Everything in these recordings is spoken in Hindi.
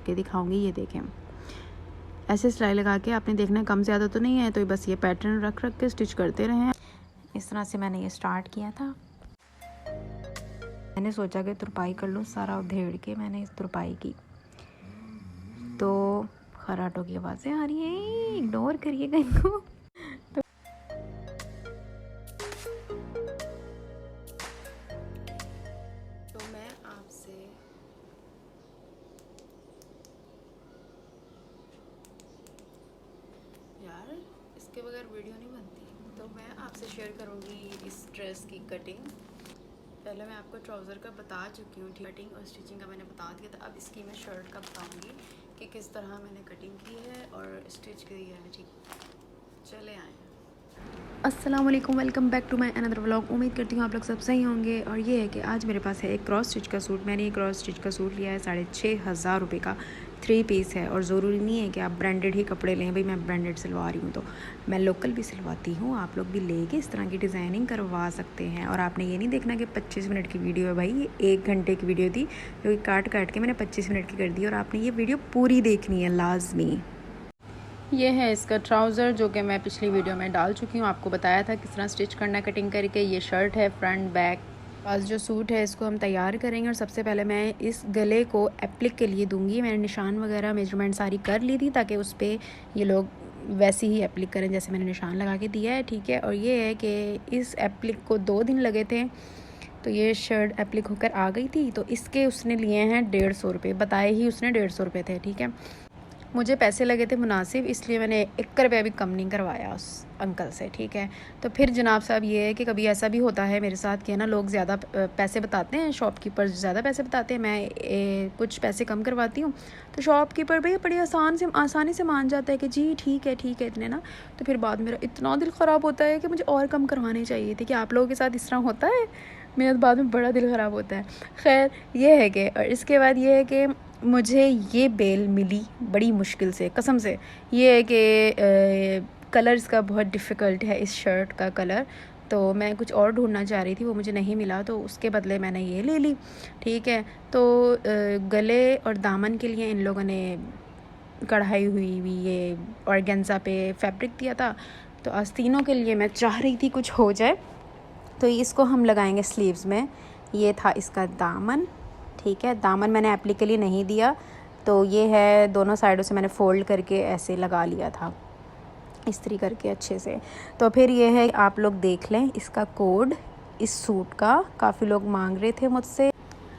के दिखाऊंगी। ये देखें, ऐसे सिलाई लगा के आपने देखना है कम ज़्यादा तो नहीं है, तो बस ये पैटर्न रख के स्टिच करते रहें। इस तरह से मैंने ये स्टार्ट किया था। मैंने सोचा कि तुरपाई कर लूँ, सारा उधेड़ के मैंने इस तुरपाई की तो खराटों की आवाज़ें आ रही हैं, इग्नोर करिएगा इनको। तो मैं आपसे यार इसके बगैर वीडियो नहीं बनती, तो मैं आपसे शेयर करूँगी इस ड्रेस की कटिंग। पहले मैं आपको ट्राउज़र का बता चुकी हूँ, कटिंग और स्टिचिंग का मैंने बता दिया था। अब इसकी मैं शर्ट का बताऊँगी कि किस तरह मैंने कटिंग की है और स्टिच की है। ठीक, चले आए। अस्सलाम वालेकुम, welcome back to my another vlog. उम्मीद करती हूँ आप लोग सब सही होंगे। और ये है कि आज मेरे पास है एक क्रॉस स्टिच का सूट। मैंने ये क्रॉस स्टिच का सूट लिया है 6,500 रुपये का, 3 पीस है। और ज़रूरी नहीं है कि आप ब्रांडेड ही कपड़े लें, भाई मैं ब्रांडेड सिलवा रही हूँ तो मैं लोकल भी सिलवाती हूँ। आप लोग भी लेके इस तरह की डिज़ाइनिंग करवा सकते हैं। और आपने ये नहीं देखना कि 25 मिनट की वीडियो है, भाई ये 1 घंटे की वीडियो थी जो कि काट के मैंने 25 मिनट की कर दी। और आपने ये वीडियो पूरी देखनी है लाजमी। ये है इसका ट्राउज़र जो कि मैं पिछली वीडियो में डाल चुकी हूँ, आपको बताया था किस तरह स्टिच करना कटिंग करके। ये शर्ट है, फ्रंट बैक। आज जो सूट है इसको हम तैयार करेंगे। और सबसे पहले मैं इस गले को एप्लिक के लिए दूंगी। मैंने निशान वगैरह मेजरमेंट सारी कर ली थी ताकि उस पर ये लोग वैसे ही एप्लिक करें जैसे मैंने निशान लगा के दिया है। ठीक है, और ये है कि इस एप्लिक को 2 दिन लगे थे, तो ये शर्ट एप्लिक होकर आ गई थी। तो इसके उसने लिए हैं 150 रुपये, बताए ही उसने 150 रुपये थे। ठीक है, मुझे पैसे लगे थे मुनासिब, इसलिए मैंने 1 रुपया भी कम नहीं करवाया उस अंकल से। ठीक है, तो फिर जनाब साहब ये है कि कभी ऐसा भी होता है मेरे साथ कि ना लोग ज़्यादा पैसे बताते हैं, शॉपकीपर्स ज़्यादा पैसे बताते हैं, मैं कुछ पैसे कम करवाती हूँ। तो शॉपकीपर भैया बड़ी आसानी से मान जाता है कि जी ठीक है इतने ना। तो फिर बाद मेरा इतना दिल ख़राब होता है कि मुझे और कम करवाने चाहिए थे। कि आप लोगों के साथ इस तरह होता है? मेरा बाद में बड़ा दिल ख़राब होता है। खैर ये है कि, और इसके बाद ये है कि मुझे ये बेल मिली बड़ी मुश्किल से, कसम से। ये है कि कलर इसका बहुत डिफ़िकल्ट है, इस शर्ट का कलर। तो मैं कुछ और ढूंढना चाह रही थी, वो मुझे नहीं मिला, तो उसके बदले मैंने ये ले ली। ठीक है, तो गले और दामन के लिए इन लोगों ने कढ़ाई हुई ये ऑर्गेन्जा पे फैब्रिक दिया था। तो आस्तीनों के लिए मैं चाह रही थी कुछ हो जाए, तो इसको हम लगाएंगे स्लीव्स में। ये था इसका दामन। ठीक है, दामन मैंने एप्लिक के लिए नहीं दिया, तो ये है दोनों साइडों से मैंने फ़ोल्ड करके ऐसे लगा लिया था, इस्त्री करके अच्छे से। तो फिर ये है, आप लोग देख लें इसका कोड इस सूट का। काफ़ी लोग मांग रहे थे मुझसे,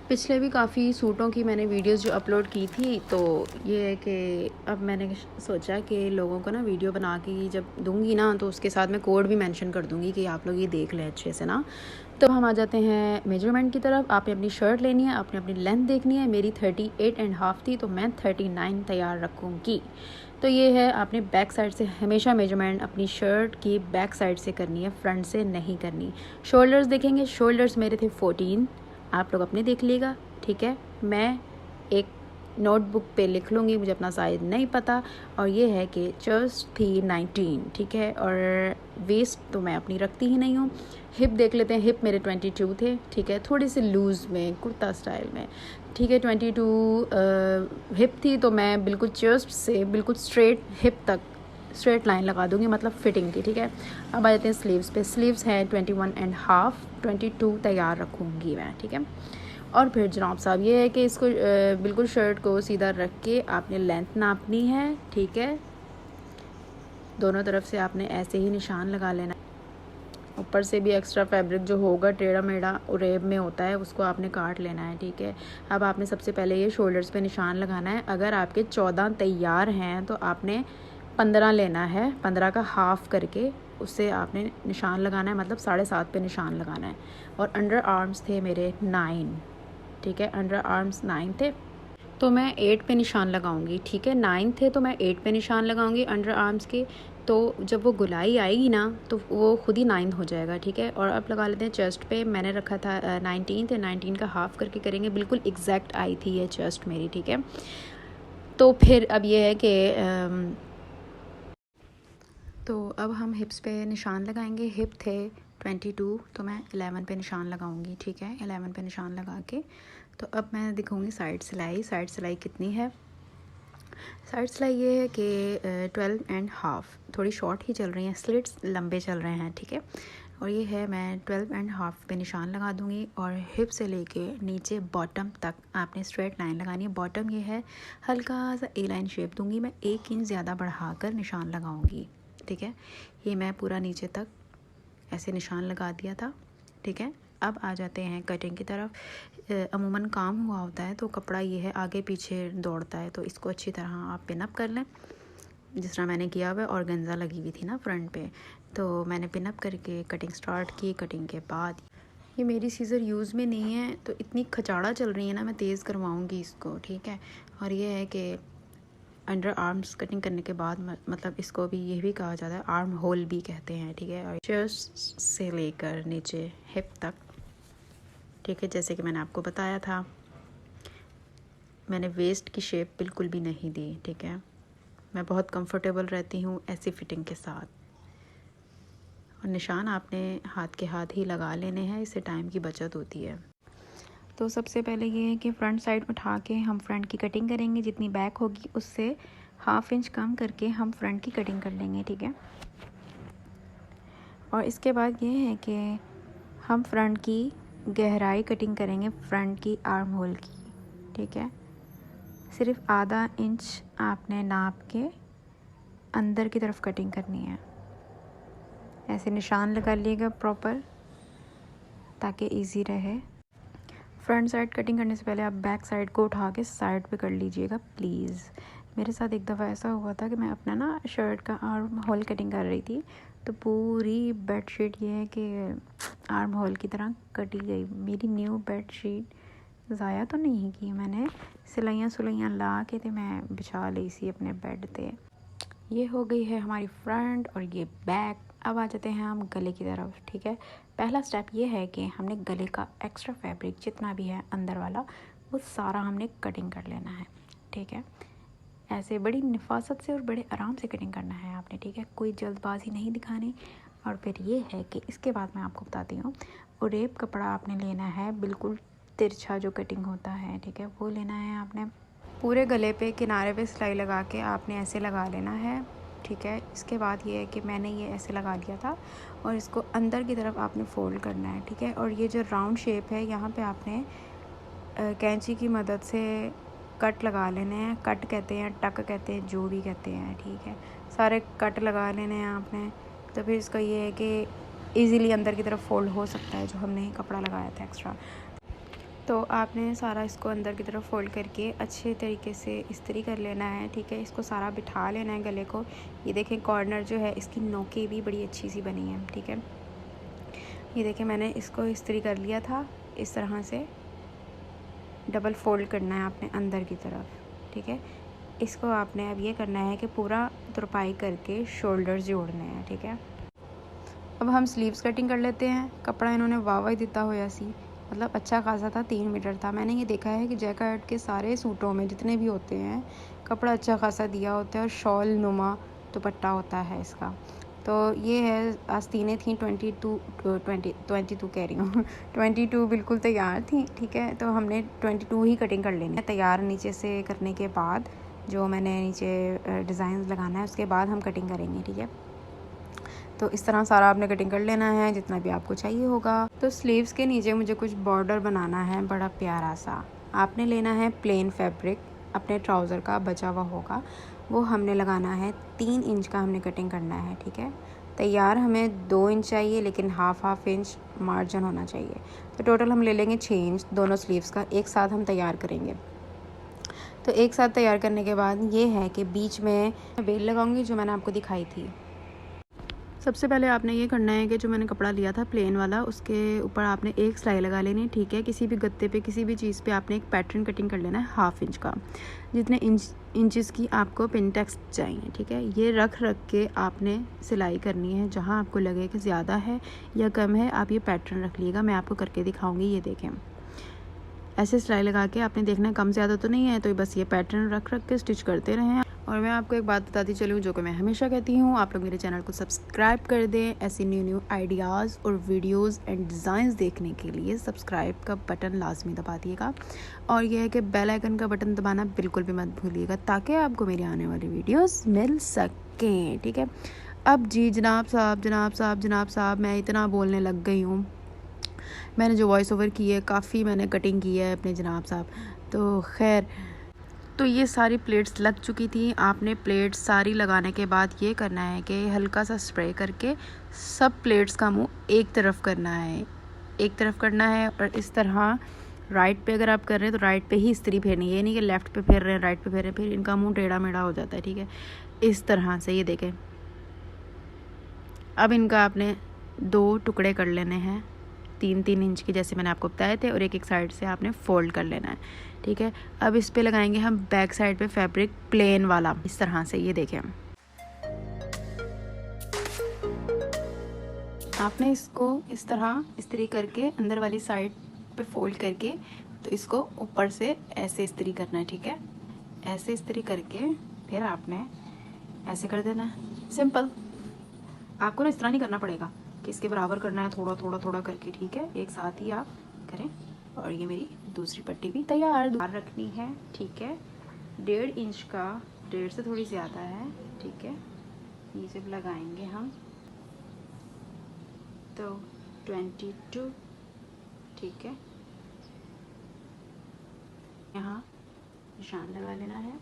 पिछले भी काफ़ी सूटों की मैंने वीडियोस जो अपलोड की थी। तो ये है कि अब मैंने सोचा कि लोगों को ना वीडियो बना के जब दूंगी ना, तो उसके साथ मैं कोड भी मेंशन कर दूंगी कि आप लोग ये देख लें अच्छे से ना। तो हम आ जाते हैं मेजरमेंट की तरफ। आपने अपनी शर्ट लेनी है, आपने अपनी लेंथ देखनी है। मेरी 38.5 थी, तो मैं 39 तैयार रखूँगी। तो ये है, आपने बैक साइड से हमेशा मेजरमेंट अपनी शर्ट की बैक साइड से करनी है, फ्रंट से नहीं करनी। शोल्डर्स देखेंगे, शोल्डर्स मेरे थे 14, आप लोग अपने देख लीजिएगा। ठीक है, मैं एक नोटबुक पे लिख लूँगी, मुझे अपना साइज़ नहीं पता। और ये है कि चेस्ट थी 19। ठीक है, और वेस्ट तो मैं अपनी रखती ही नहीं हूँ। हिप देख लेते हैं, हिप मेरे 22 थे। ठीक है, थोड़ी सी लूज़ में कुर्ता स्टाइल में। ठीक है, 22 हिप थी, तो मैं बिल्कुल चेस्ट से बिल्कुल स्ट्रेट हिप तक स्ट्रेट लाइन लगा दूँगी, मतलब फिटिंग की। ठीक है, अब आ जाते हैं स्लीव्स पे। स्लीव्स हैं 21.5, 22 तैयार रखूँगी मैं। ठीक है, और फिर जनाब साहब ये है कि इसको बिल्कुल शर्ट को सीधा रख के आपने लेंथ नापनी है। ठीक है, दोनों तरफ से आपने ऐसे ही निशान लगा लेना। ऊपर से भी एक्स्ट्रा फैब्रिक जो होगा टेढ़ा मेढ़ा उरेब में होता है, उसको आपने काट लेना है। ठीक है, अब आपने सबसे पहले ये शोल्डर्स पे निशान लगाना है। अगर आपके 14 तैयार हैं तो आपने 15 लेना है, 15 का हाफ़ करके उससे आपने निशान लगाना है, मतलब 7.5 पे निशान लगाना है। और अंडर आर्म्स थे मेरे 9। ठीक है, अंडर आर्म्स 9 थे, तो मैं 8 पे निशान लगाऊंगी। ठीक है, 9 थे तो मैं 8 पे निशान लगाऊंगी अंडर आर्म्स के। तो जब वो गुलाई आएगी ना, तो वो खुद ही 9 हो जाएगा। ठीक है, और अब लगा लेते हैं चेस्ट पे। मैंने रखा था 19 थे, 19 का हाफ़ करके करेंगे। बिल्कुल एग्जैक्ट आई थी ये चेस्ट मेरी। ठीक है, तो फिर अब ये है कि तो अब हम हिप्स पे निशान लगाएंगे। हिप थे 22, तो मैं 11 पे निशान लगाऊंगी। ठीक है, 11 पे निशान लगा के तो अब मैं दिखाऊंगी साइड सिलाई। साइड सिलाई कितनी है, साइड सिलाई ये है कि 12.5 थोड़ी शॉर्ट ही चल रही हैं, स्लिट्स लंबे चल रहे हैं, ठीक है। और ये है मैं 12.5 पे निशान लगा दूँगी और हिप से लेके नीचे बॉटम तक आपने स्ट्रेट लाइन लगानी है। बॉटम ये है हल्का सा ए लाइन शेप दूँगी मैं, 1 इंच ज़्यादा बढ़ाकर निशान लगाऊँगी, ठीक है। ये मैं पूरा नीचे तक ऐसे निशान लगा दिया था, ठीक है। अब आ जाते हैं कटिंग की तरफ। अमूमन काम हुआ होता है तो कपड़ा ये है आगे पीछे दौड़ता है, तो इसको अच्छी तरह आप पिन अप कर लें जिस तरह मैंने किया हुआ। और गंजा लगी हुई थी ना फ्रंट पे, तो मैंने पिन अप करके कटिंग स्टार्ट की। कटिंग के बाद ये मेरी सीज़र यूज़ में नहीं है तो इतनी खचाड़ा चल रही है ना, मैं तेज़ करवाऊँगी इसको, ठीक है। और ये है कि अंडर आर्म्स कटिंग करने के बाद मतलब इसको भी ये भी कहा जाता है आर्म होल भी कहते हैं, ठीक है। और चेस्ट से लेकर नीचे हिप तक, ठीक है, जैसे कि मैंने आपको बताया था। मैंने वेस्ट की शेप बिल्कुल भी नहीं दी, ठीक है। मैं बहुत कंफर्टेबल रहती हूँ ऐसी फिटिंग के साथ। और निशान आपने हाथ के हाथ ही लगा लेने हैं, इससे टाइम की बचत होती है। तो सबसे पहले ये है कि फ्रंट साइड उठा के हम फ्रंट की कटिंग करेंगे, जितनी बैक होगी उससे 1/2 इंच कम करके हम फ्रंट की कटिंग कर लेंगे, ठीक है। और इसके बाद ये है कि हम फ्रंट की गहराई कटिंग करेंगे, फ्रंट की आर्म होल की, ठीक है। सिर्फ आधा इंच आपने नाप के अंदर की तरफ कटिंग करनी है। ऐसे निशान लगा लीजिएगा प्रॉपर ताकि इजी रहे। फ्रंट साइड कटिंग करने से पहले आप बैक साइड को उठा के साइड पे कर लीजिएगा प्लीज़। मेरे साथ एक दफ़ा ऐसा हुआ था कि मैं अपना ना शर्ट का आर्म होल कटिंग कर रही थी, तो पूरी बेडशीट ये है कि आर्म होल की तरह कटी गई। मेरी न्यू बेडशीट ज़ाया तो नहीं की मैंने, सिलाइयाँ ला के तो मैं बिछा ली सी अपने बेड पे। ये हो गई है हमारी फ्रंट और ये बैक। अब आ जाते हैं हम गले की तरफ, ठीक है। पहला स्टेप ये है कि हमने गले का एक्स्ट्रा फैब्रिक जितना भी है अंदर वाला वो सारा हमने कटिंग कर लेना है, ठीक है। ऐसे बड़ी नफासत से और बड़े आराम से कटिंग करना है आपने, ठीक है। कोई जल्दबाजी नहीं दिखानी। और फिर ये है कि इसके बाद मैं आपको बताती हूँ, उरेप कपड़ा आपने लेना है, बिल्कुल तिरछा जो कटिंग होता है, ठीक है, वो लेना है आपने। पूरे गले पे किनारे पे सिलाई लगा के आपने ऐसे लगा लेना है, ठीक है। इसके बाद ये है कि मैंने ये ऐसे लगा लिया था और इसको अंदर की तरफ आपने फोल्ड करना है, ठीक है। और ये जो राउंड शेप है यहाँ पे आपने कैंची की मदद से कट लगा लेने हैं। कट कहते हैं, टक कहते हैं, जो भी कहते हैं, ठीक है। सारे कट लगा लेने हैं आपने। तो फिर इसका ये है कि ईज़िली अंदर की तरफ फोल्ड हो सकता है जो हमने कपड़ा लगाया था एक्स्ट्रा। तो आपने सारा इसको अंदर की तरफ फोल्ड करके अच्छे तरीके से इस्त्री कर लेना है, ठीक है। इसको सारा बिठा लेना है गले को। ये देखें कॉर्नर जो है इसकी नोकें भी बड़ी अच्छी सी बनी है, ठीक है। ये देखें मैंने इसको इस्त्री कर लिया था। इस तरह से डबल फोल्ड करना है आपने अंदर की तरफ, ठीक है। इसको आपने अब ये करना है कि पूरा तुरपाई करके शोल्डर्स जोड़ने हैं, ठीक है। अब हम स्लीव्स कटिंग कर लेते हैं। कपड़ा इन्होंने वावा ही दिता हुआ सी, मतलब अच्छा खासा था, 3 मीटर था। मैंने ये देखा है कि जैकेट के सारे सूटों में जितने भी होते हैं कपड़ा अच्छा खासा दिया होता है और शॉल नुमा दुपट्टा होता है इसका। तो ये है, आस्तीनें थी 22 कह रही हूँ 22 बिल्कुल तैयार थी, ठीक है। तो हमने 22 ही कटिंग कर लेनी है तैयार। नीचे से करने के बाद जो मैंने नीचे डिज़ाइन लगाना है उसके बाद हम कटिंग करेंगे, ठीक है। तो इस तरह सारा आपने कटिंग कर लेना है जितना भी आपको चाहिए होगा। तो स्लीव्स के नीचे मुझे कुछ बॉर्डर बनाना है बड़ा प्यारा सा। आपने लेना है प्लेन फैब्रिक, अपने ट्राउज़र का बचा हुआ होगा, वो हमने लगाना है। 3 इंच का हमने कटिंग करना है, ठीक है। तैयार हमें 2 इंच चाहिए, लेकिन हाफ इंच मार्जिन होना चाहिए। तो टोटल हम ले लेंगे 6 इंच दोनों स्लीव्स का, एक साथ हम तैयार करेंगे। तो एक साथ तैयार करने के बाद ये है कि बीच में बेल लगाऊंगी जो मैंने आपको दिखाई थी। सबसे पहले आपने ये करना है कि जो मैंने कपड़ा लिया था प्लेन वाला, उसके ऊपर आपने एक सिलाई लगा लेनी है, ठीक है। किसी भी गत्ते पे, किसी भी चीज़ पे आपने एक पैटर्न कटिंग कर लेना है 1/2 इंच का, जितने इंचेस की आपको पिन टेक्स्ट चाहिए, ठीक है। ये रख के आपने सिलाई करनी है। जहाँ आपको लगे कि ज़्यादा है या कम है, आप ये पैटर्न रख लीजिएगा। मैं आपको करके दिखाऊँगी। ये देखें, ऐसे सिलाई लगा के आपने देखना है कम ज़्यादा तो नहीं है, तो बस ये पैटर्न रख के स्टिच करते रहें। और मैं आपको एक बात बताती चलूँ जो कि मैं हमेशा कहती हूँ, आप लोग मेरे चैनल को सब्सक्राइब कर दें। ऐसी न्यू आइडियाज़ और वीडियोस एंड डिज़ाइंस देखने के लिए सब्सक्राइब का बटन लाजमी दबा दिएगा, और यह है कि बेल आइकन का बटन दबाना बिल्कुल भी मत भूलिएगा, ताकि आपको मेरी आने वाली वीडियोस मिल सकें। ठीक है, अब जी जनाब साहब मैं इतना बोलने लग गई हूँ। मैंने जो वॉइस ओवर की है काफ़ी मैंने कटिंग की है अपने जनाब साहब। तो खैर, तो ये सारी प्लेट्स लग चुकी थी। आपने प्लेट्स सारी लगाने के बाद ये करना है कि हल्का सा स्प्रे करके सब प्लेट्स का मुंह एक तरफ करना है, और इस तरह राइट पे अगर आप कर रहे हैं तो राइट पे ही इस्त्री फेरनी है, ये नहीं कि लेफ़्ट पे फेर रहे हैं राइट पे फेर रहे हैं, फिर इनका मुंह टेढ़ा मेढ़ा हो जाता है। ठीक है, इस तरह से ये देखें। अब इनका आपने 2 टुकड़े कर लेने हैं 3-3 इंच के, जैसे मैंने आपको बताए थे, और एक साइड से आपने फोल्ड कर लेना है। ठीक है, अब इस पे लगाएंगे हम बैक साइड पे फैब्रिक प्लेन वाला, इस तरह से। ये देखें, आपने इसको इस तरह इस्त्री करके अंदर वाली साइड पे फोल्ड करके, तो इसको ऊपर से ऐसे इस्त्री करना है। ठीक है, ऐसे इस्त्री करके फिर आपने ऐसे कर देना है। सिंपल, आपको ना इस तरह नहीं करना पड़ेगा कि इसके बराबर करना है, थोड़ा थोड़ा थोड़ा करके। ठीक है, एक साथ ही आप करें। और ये मेरी दूसरी पट्टी भी तैयार रखनी है। ठीक है, 1.5 इंच का, 1.5 से थोड़ी ज़्यादा है। ठीक है, ये जब लगाएंगे हम तो 22। ठीक है, यहाँ निशान लगा लेना है।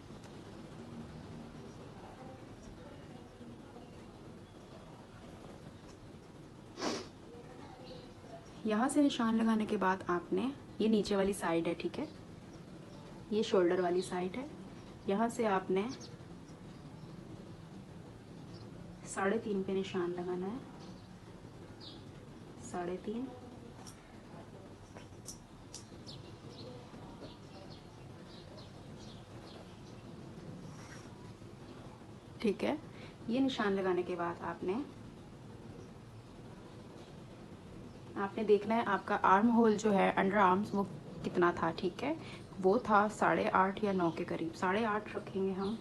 यहाँ से निशान लगाने के बाद आपने, ये नीचे वाली साइड है, ठीक है, ये शोल्डर वाली साइड है, यहाँ से आपने 3.5 पे निशान लगाना है। 3.5। ठीक है, ये निशान लगाने के बाद आपने देखना है आपका आर्म होल जो है, अंडर आर्म्स, वो कितना था। ठीक है, वो था 8.5 या 9 के करीब, 8.5 रखेंगे हम।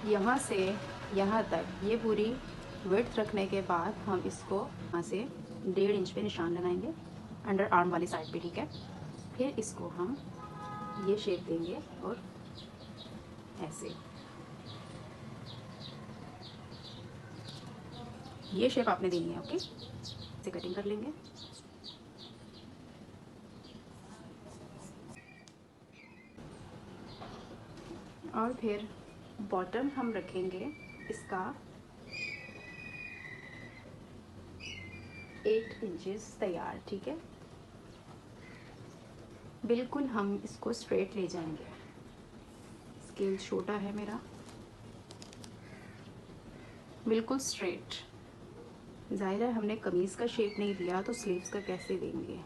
यहाँ से यहाँ तक ये पूरी विड्थ रखने के बाद हम इसको यहाँ से 1.5 इंच पे निशान लगाएंगे अंडर आर्म वाली साइड पे। ठीक है, फिर इसको हम ये शेप देंगे और ऐसे ये शेप आपने देनी है। ओके, इसे कटिंग कर लेंगे। और फिर बॉटम हम रखेंगे इसका 8 इंचेस तैयार। ठीक है, बिल्कुल हम इसको स्ट्रेट ले जाएंगे। स्केल छोटा है मेरा, बिल्कुल स्ट्रेट। ज़ाहिर है हमने कमीज़ का शेप नहीं दिया तो स्लीव्स का कैसे देंगे।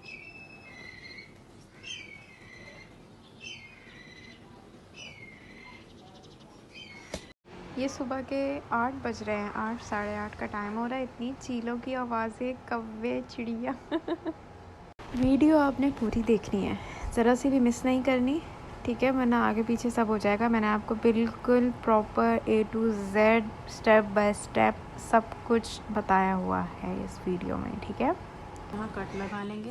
ये सुबह के 8 बज रहे हैं, 8 साढ़े 8 का टाइम हो रहा है। इतनी चीलों की आवाज़ें, कौवे, चिड़िया। वीडियो आपने पूरी देखनी है, ज़रा सी भी मिस नहीं करनी। ठीक है, वरना आगे पीछे सब हो जाएगा। मैंने आपको बिल्कुल proper A to Z step by step सब कुछ बताया हुआ है इस वीडियो में। ठीक है, यहाँ कट लगा लेंगे।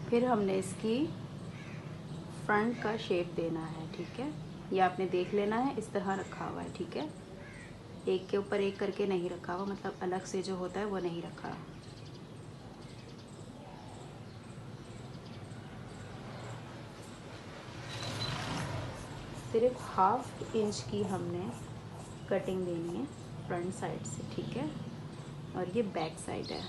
फिर हमने इसकी फ्रंट का शेप देना है। ठीक है, ये आपने देख लेना है, इस तरह रखा हुआ है। ठीक है, एक के ऊपर एक करके नहीं रखा हुआ, मतलब अलग से जो होता है वो नहीं रखा। सिर्फ 1/2 इंच की हमने कटिंग देनी है फ्रंट साइड से। ठीक है, और ये बैक साइड है।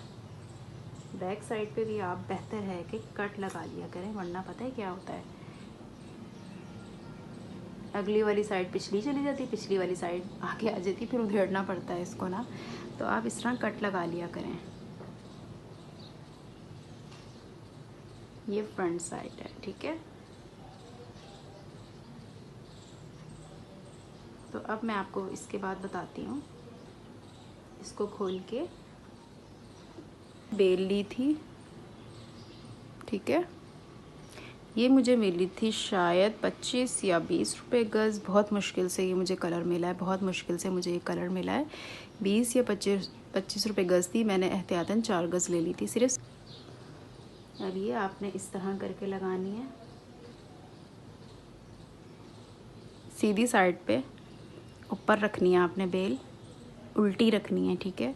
बैक साइड पे भी आप बेहतर है कि कट लगा लिया करें, वरना पता है क्या होता है, अगली वाली साइड पिछली चली जाती, पिछली वाली साइड आगे आ जाती, फिर उधेड़ना पड़ता है इसको ना। तो आप इस तरह कट लगा लिया करें। ये फ्रंट साइड है। ठीक है, तो अब मैं आपको इसके बाद बताती हूँ। इसको खोल के बेल ली थी, ठीक है। ये मुझे मिली थी शायद 25 या 20 रुपये गज़। बहुत मुश्किल से ये मुझे कलर मिला है, बहुत मुश्किल से मुझे ये कलर मिला है। 20 या 25 रुपये गज़ थी। मैंने एहतियातन 4 गज़ ले ली थी सिर्फ। अब ये आपने इस तरह करके लगानी है, सीधी साइड पे ऊपर रखनी है आपने बेल, उल्टी रखनी है, ठीक है।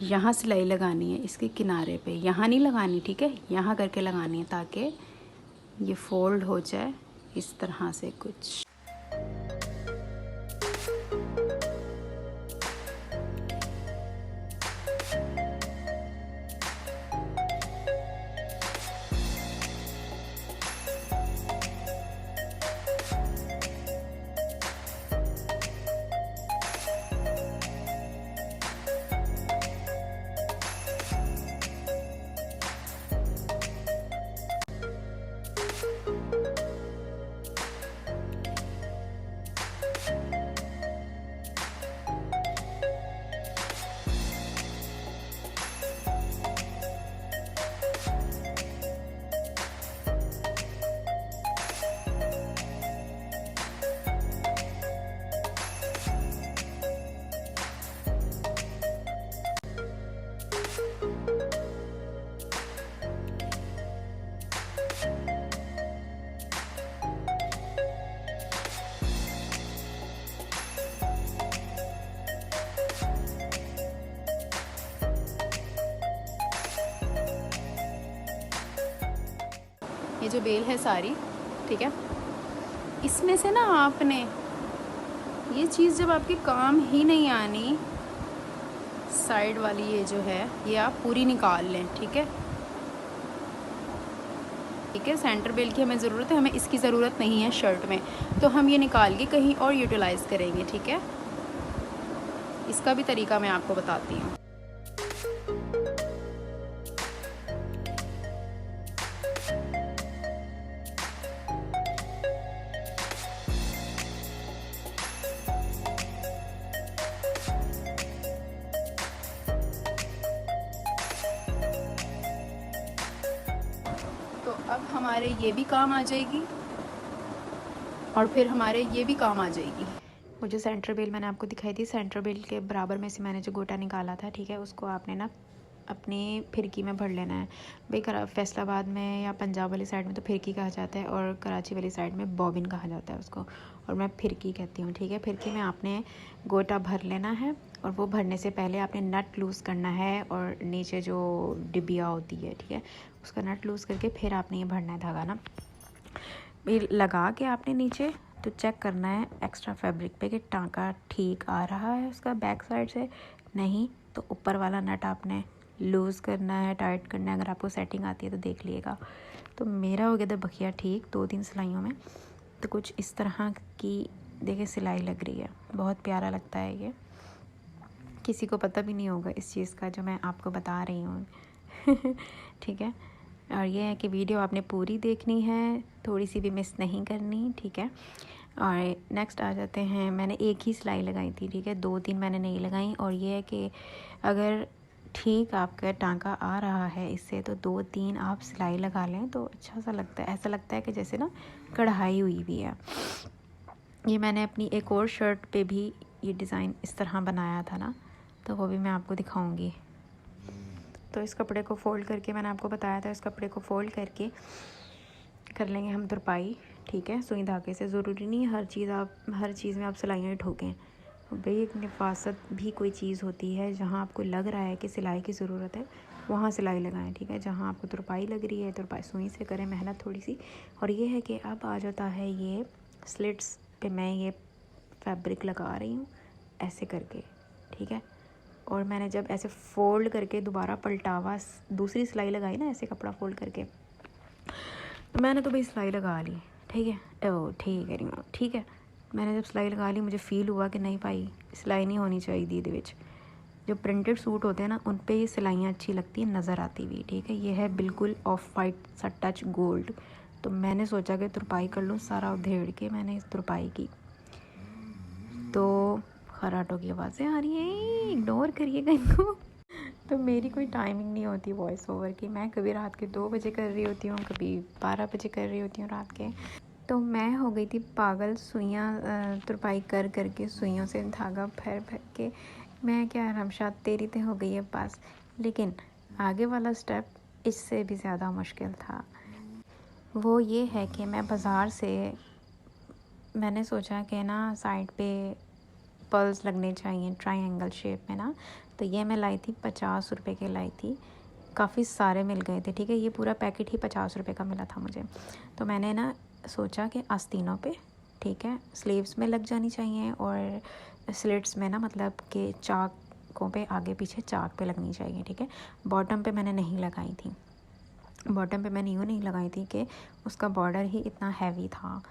यहाँ सिलाई लगानी है इसके किनारे पे, यहाँ नहीं लगानी, ठीक है, यहाँ करके लगानी है ताकि ये फोल्ड हो जाए इस तरह से कुछ। ये जो बेल है सारी, ठीक है, इसमें से ना आपने ये चीज़ जब आपके काम ही नहीं आनी, साइड वाली ये जो है ये आप पूरी निकाल लें, ठीक है। ठीक है, सेंटर बेल की हमें ज़रूरत है, हमें इसकी ज़रूरत नहीं है शर्ट में, तो हम ये निकाल के कहीं और यूटिलाइज़ करेंगे, ठीक है। इसका भी तरीका मैं आपको बताती हूँ। तो अब हमारे ये भी काम आ जाएगी और फिर हमारे ये भी काम आ जाएगी। वो जो सेंटर बेल मैंने आपको दिखाई थी, सेंटर बेल के बराबर में से मैंने जो गोटा निकाला था, ठीक है, उसको आपने ना अपनी फिरकी में भर लेना है। भाई फैसलाबाद में या पंजाब वाली साइड में तो फिरकी कहा जाता है और कराची वाली साइड में बॉबिन कहा जाता है उसको, और मैं फिरकी कहती हूँ, ठीक है। फिरकी में आपने गोटा भर लेना है और वो भरने से पहले आपने नट लूज़ करना है और नीचे जो डिबिया होती है, ठीक है, उसका नट लूज़ करके फिर आपने ये भरना है धागा ना। ये लगा के आपने नीचे तो चेक करना है एक्स्ट्रा फैब्रिक पे कि टाँका ठीक आ रहा है उसका बैक साइड से, नहीं तो ऊपर वाला नट आपने लूज़ करना है, टाइट करना है। अगर आपको सेटिंग आती है तो देख लीजिएगा। तो मेरा हो गया था बखिया ठीक 2-3 सिलाइयों में। तो कुछ इस तरह की देखिए सिलाई लग रही है, बहुत प्यारा लगता है ये। किसी को पता भी नहीं होगा इस चीज़ का जो मैं आपको बता रही हूँ ठीक है। और ये है कि वीडियो आपने पूरी देखनी है, थोड़ी सी भी मिस नहीं करनी, ठीक है। और नेक्स्ट आ जाते हैं, मैंने एक ही सिलाई लगाई थी, ठीक है, 2-3 मैंने नहीं लगाई। और ये है कि अगर ठीक आपका टाँका आ रहा है इससे तो 2-3 आप सिलाई लगा लें तो अच्छा सा लगता है, ऐसा लगता है कि जैसे ना कढ़ाई हुई भी है। ये मैंने अपनी एक और शर्ट पे भी ये डिज़ाइन इस तरह बनाया था ना, तो वो भी मैं आपको दिखाऊंगी। तो इस कपड़े को फ़ोल्ड करके मैंने आपको बताया था, इस कपड़े को फ़ोल्ड करके कर लेंगे हम तुरपाई, ठीक है, सुई धागे से। ज़रूरी नहीं हर चीज़ में आप सिलाइयाँ ठोकें भाई, एक नफासत भी कोई चीज़ होती है। जहाँ आपको लग रहा है कि सिलाई की ज़रूरत है वहाँ सिलाई लगाएं, ठीक है। जहाँ आपको तुरपाई लग रही है तुरपाई सुई से करें, मेहनत थोड़ी सी। और ये है कि अब आ जाता है ये स्लिट्स पे मैं ये फैब्रिक लगा रही हूँ ऐसे करके, ठीक है। और मैंने जब ऐसे फ़ोल्ड करके दोबारा पलटावा दूसरी सिलाई लगाई ना, ऐसे कपड़ा फ़ोल्ड करके, तो मैंने तो भाई सिलाई लगा ली, ठीक है। ओ ठीक है, मैंने जब सिलाई लगा ली मुझे फ़ील हुआ कि नहीं भाई सिलाई नहीं होनी चाहिए ਇਹਦੇ ਵਿੱਚ। जो प्रिंटेड सूट होते हैं ना उन पे ये सिलाइयाँ अच्छी लगती हैं नज़र आती हुई, ठीक है। ये है बिल्कुल ऑफ वाइट सा टच गोल्ड। तो मैंने सोचा कि तुरपाई कर लूँ, सारा उधेड़ के मैंने इस तुरपाई की। तो खराटों की आवाज़ें आ रही हैं, इग्नोर करिएगा इनको। तो मेरी कोई टाइमिंग नहीं होती वॉइस ओवर की। मैं कभी रात के 2 बजे कर रही होती हूँ, कभी 12 बजे कर रही होती हूँ रात के। तो मैं हो गई थी पागल, सुइयाँ तुरपाई कर कर के, सुइयों से धागा भर भर के। मैं क्या रमशाद, तेरी तो हो गई है बस। लेकिन आगे वाला स्टेप इससे भी ज़्यादा मुश्किल था। वो ये है कि मैं बाज़ार से, मैंने सोचा कि ना साइड पे पर्ल्स लगने चाहिए ट्रायंगल शेप में ना, तो ये मैं लाई थी 50 रुपए के लाई थी। काफ़ी सारे मिल गए थे, ठीक है। ये पूरा पैकेट ही 50 रुपए का मिला था मुझे। तो मैंने ना सोचा कि आस्तीनों पे, ठीक है, स्लीव्स में लग जानी चाहिए और स्लिट्स में ना, मतलब कि चाकों पे आगे पीछे चाक पे लगनी चाहिए, ठीक है। बॉटम पे मैंने नहीं लगाई थी। बॉटम पे मैंने यूँ नहीं लगाई थी कि उसका बॉर्डर ही इतना हैवी था,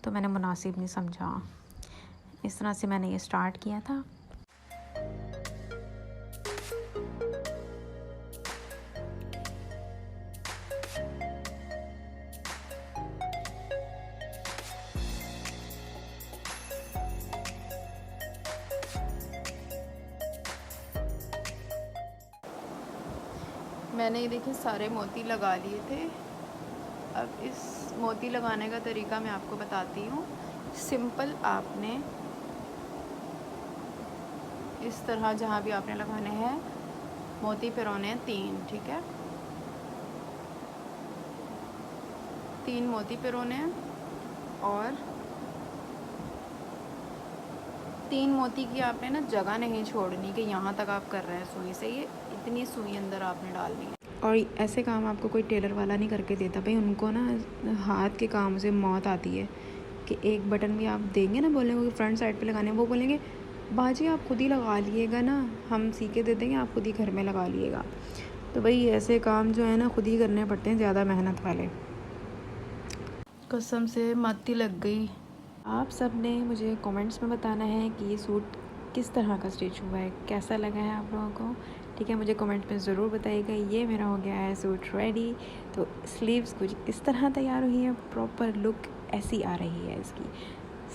तो मैंने मुनासिब नहीं समझा। इस तरह से मैंने ये स्टार्ट किया था। मैंने ये देखिए सारे मोती लगा लिए थे। अब इस मोती लगाने का तरीका मैं आपको बताती हूँ। सिंपल आपने इस तरह जहाँ भी आपने लगाने हैं मोती पिरोने हैं 3, ठीक है। 3 मोती पिरोने हैं और 3 मोती की आपने ना जगह नहीं छोड़नी कि यहाँ तक आप कर रहे हैं सुई से, ये इतनी सुई अंदर आपने डालनी है। और ऐसे काम आपको कोई टेलर वाला नहीं करके देता भाई, उनको ना हाथ के काम से मौत आती है कि एक बटन भी आप देंगे ना, बोलेंगे फ्रंट साइड पे लगाने, वो बोलेंगे बाजी आप खुद ही लगा लिएगा ना, हम सी के दे देंगे, आप खुद ही घर में लगा लिएगा। तो भाई ऐसे काम जो है ना खुद ही करने पड़ते हैं, ज़्यादा मेहनत वाले। कसम से मत्ती लग गई। आप सब ने मुझे कमेंट्स में बताना है कि ये सूट किस तरह का स्टिच हुआ है, कैसा लगा है आप लोगों को, ठीक है। मुझे कमेंट में ज़रूर बताइएगा। ये मेरा हो गया है सूट रेडी। तो स्लीव्स कुछ इस तरह तैयार हुई है, प्रॉपर लुक ऐसी आ रही है इसकी।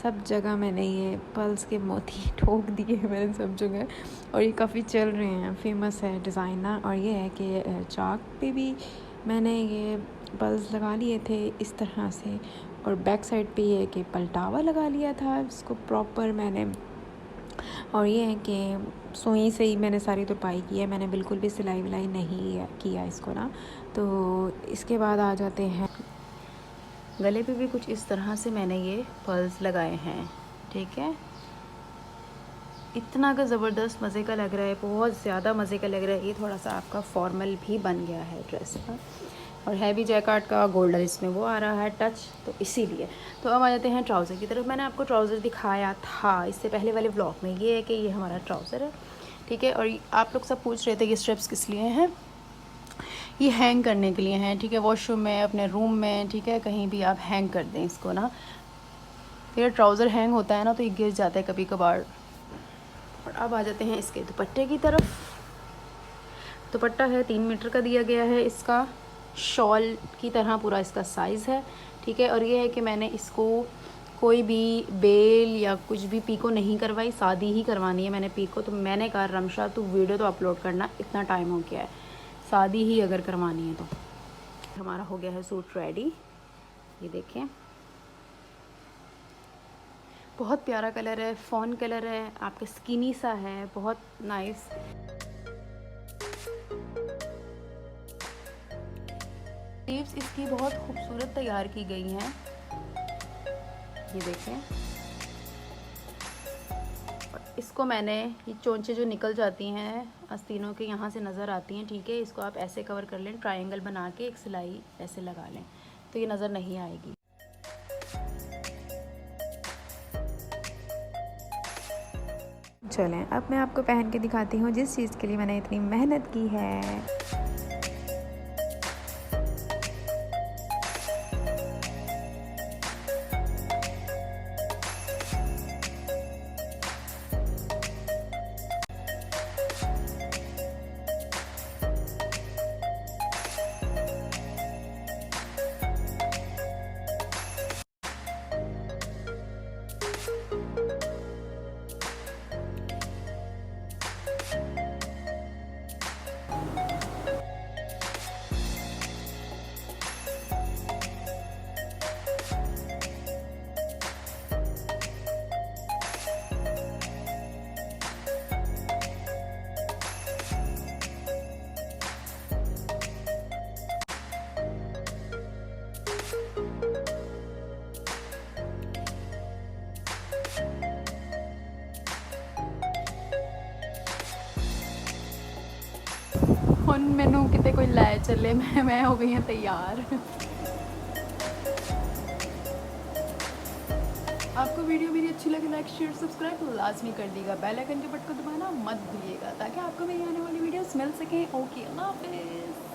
सब जगह मैंने ये पर्ल्स के मोती ठोक दिए हैं मैंने सब जगह, और ये काफ़ी चल रहे हैं, फेमस है डिज़ाइन ना। और ये है कि चाक पे भी मैंने ये पर्ल्स लगा लिए थे इस तरह से, और बैक साइड पे ये है कि पलटावा लगा लिया था इसको प्रॉपर मैंने। और ये है कि सुई से ही मैंने सारी तुरपाई की है, मैंने बिल्कुल भी सिलाई विलाई नहीं किया इसको ना। तो इसके बाद आ जाते हैं गले पे भी कुछ इस तरह से मैंने ये पर्ल्स लगाए हैं, ठीक है। इतना का ज़बरदस्त मज़े का लग रहा है, बहुत ज़्यादा मज़े का लग रहा है। ये थोड़ा सा आपका फॉर्मल भी बन गया है ड्रेस का, और हैवी जैकार्ड का गोल्डन इसमें वो आ रहा है टच, तो इसीलिए। तो अब आ जाते हैं ट्राउज़र की तरफ। मैंने आपको ट्राउज़र दिखाया था इससे पहले वाले व्लॉग में। ये है कि ये हमारा ट्राउज़र है, ठीक है। और आप लोग सब पूछ रहे थे ये स्ट्रिप्स किस लिए हैं। ये हैंग करने के लिए हैं, ठीक है। वॉशरूम में, अपने रूम में, ठीक है, कहीं भी आप हैंग कर दें इसको ना। फिर ट्राउज़र हैंग होता है ना तो ये गिर जाता है कभी कभार। और अब आ जाते हैं इसके दुपट्टे की तरफ। दुपट्टा है 3 मीटर का दिया गया है, इसका शॉल की तरह पूरा इसका साइज़ है, ठीक है। और ये है कि मैंने इसको कोई भी बेल या कुछ भी पीको नहीं करवाई, सादी ही करवानी है मैंने पीको। तो मैंने कहा रमशा तू वीडियो तो अपलोड करना, इतना टाइम हो गया है, सादी ही अगर करवानी है तो। हमारा हो गया है सूट रेडी, ये देखें। बहुत प्यारा कलर है, फॉन कलर है, आपका स्किनी सा है, बहुत नाइस। स्लीव्स इसकी बहुत खूबसूरत तैयार की गई हैं, ये देखें। इसको मैंने, ये चोंचे जो निकल जाती हैं आस्तीनों के यहाँ से नज़र आती हैं, ठीक है। इसको आप ऐसे कवर कर लें, ट्रायंगल बना के एक सिलाई ऐसे लगा लें तो ये नज़र नहीं आएगी। चलें अब मैं आपको पहन के दिखाती हूँ जिस चीज़ के लिए मैंने इतनी मेहनत की है। ਹੁਣ ਮੈਨੂੰ ਕਿਤੇ ਕੋਈ ਲੈ ਚੱਲੇ, मैं हो गई ਹਾਂ तैयार। आपको वीडियो मेरी अच्छी लगे लाइक शेयर सब्सक्राइब लाजमी कर दीजिएगा, बेल आइकन के बटन को दबाना मत भूलिएगा ताकि आपको मेरी आने वाली वीडियोस मिल सकें। ओके, अल्लाह हाफिज़।